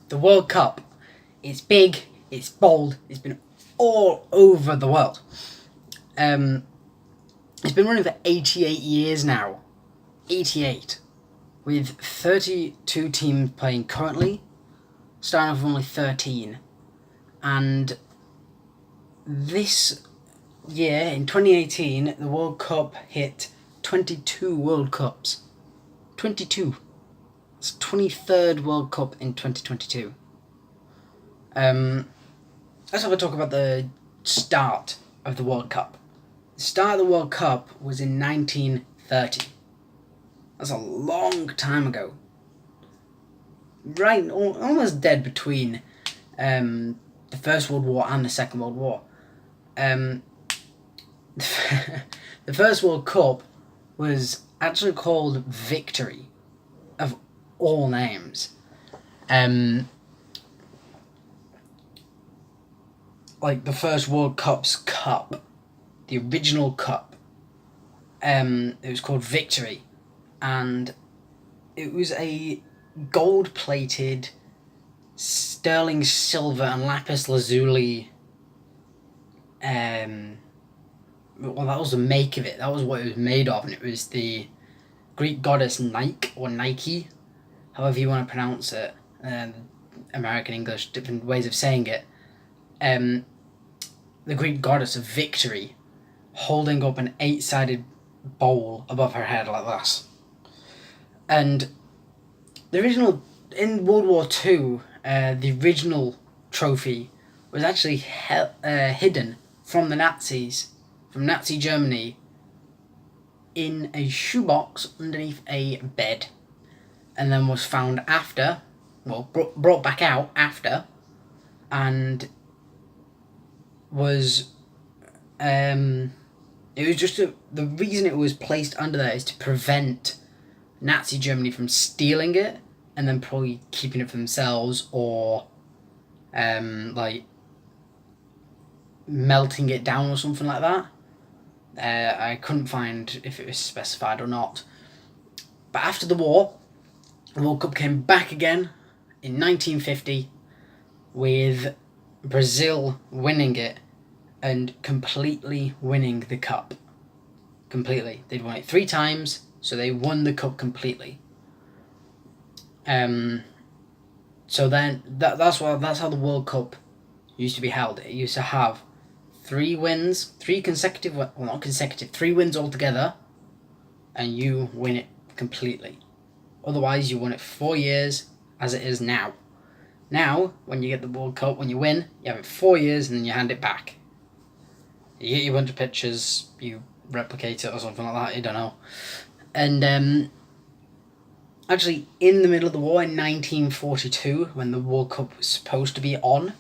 the World Cup. It's big, it's bold, it's been all over the world. It's been running for 88 years now. 88. With 32 teams playing currently, starting off with only 13. And this year, in 2018, the World Cup hit 22 World Cups. 22. It's 23rd World Cup in 2022. Let's have a talk about the start of the World Cup. The start of the World Cup was in 1930. That's a long time ago. Right, almost dead between the First World War and the Second World War. The First World Cup was actually called Victory, of all names. Like the first World Cup's cup, the original cup, it was called Victory, and it was a gold-plated sterling silver and lapis lazuli. Well, that was the make of it. That was what it was made of, and it was the Greek goddess Nike, or Nike, however you want to pronounce it. American English, different ways of saying it. The Greek goddess of victory, holding up an 8-sided bowl above her head like this. And the original, in World War II, the original trophy was actually hidden from the Nazis, from Nazi Germany, in a shoebox underneath a bed, and then was found after, well, brought back out after, and was, it was just the reason it was placed under there is to prevent Nazi Germany from stealing it and then probably keeping it for themselves, or like melting it down or something like that. I couldn't find if it was specified or not. But after the war, the World Cup came back again in 1950 with Brazil winning it and completely winning the cup. Completely. They'd won it 3 times, so they won the cup completely. So then that's how the World Cup used to be held. It used to have 3 wins, 3 consecutive, well, not consecutive, 3 wins altogether, and you win it completely. Otherwise, you won it 4 years, as it is now. Now, when you get the World Cup, when you win, you have it 4 years and then you hand it back. You get your bunch of pictures, you replicate it or something like that, I don't know. And actually, in the middle of the war in 1942, when the World Cup was supposed to be on,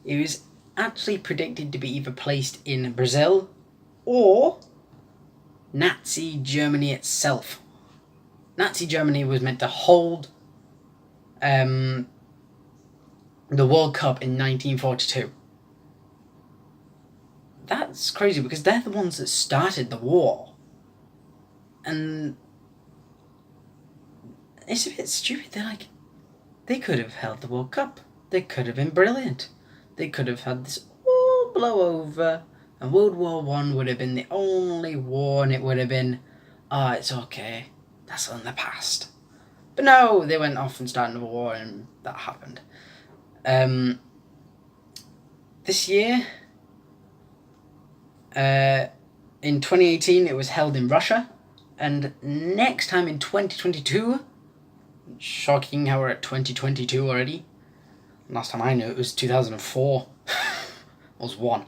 it was actually predicted to be either placed in Brazil or Nazi Germany itself. Nazi Germany was meant to hold the World Cup in 1942. That's crazy because they're the ones that started the war. And it's a bit stupid. They could have held the World Cup. They could have been brilliant. They could have had this all blow over, and World War I would have been the only war, and it would have been, it's okay, that's in the past. But no, they went off and started a war, and that happened. This year, in 2018, it was held in Russia, and next time in 2022, shocking how we're at 2022 already. Last time I knew it was 2004. Was 1.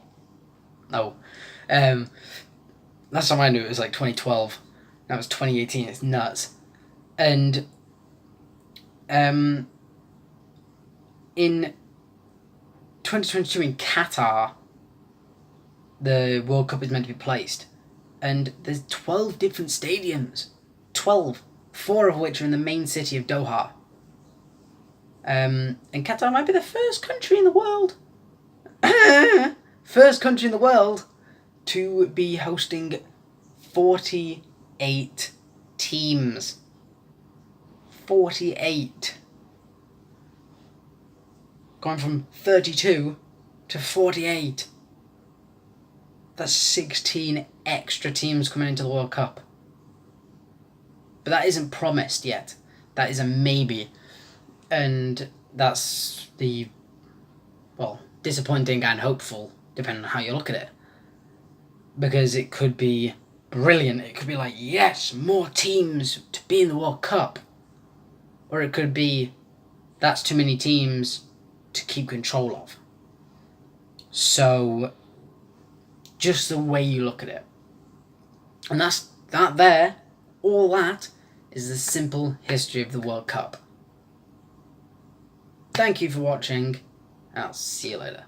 No. Last time I knew it was like 2012. Now it's 2018. It's nuts. And in 2022 in Qatar, the World Cup is meant to be placed. And there's 12 different stadiums. 12. 4 of which are in the main city of Doha. And Qatar might be the first country in the world. First country in the world to be hosting 48 teams. 48. going from 32 to 48. That's 16 extra teams coming into the World Cup. But that isn't promised yet. That is a maybe. And that's the, well, disappointing and hopeful, depending on how you look at it. Because it could be brilliant. It could be like, yes, more teams to be in the World Cup. Or it could be, that's too many teams to keep control of. So, just the way you look at it. And that's that there, all that is the simple history of the World Cup. Thank you for watching, and I'll see you later.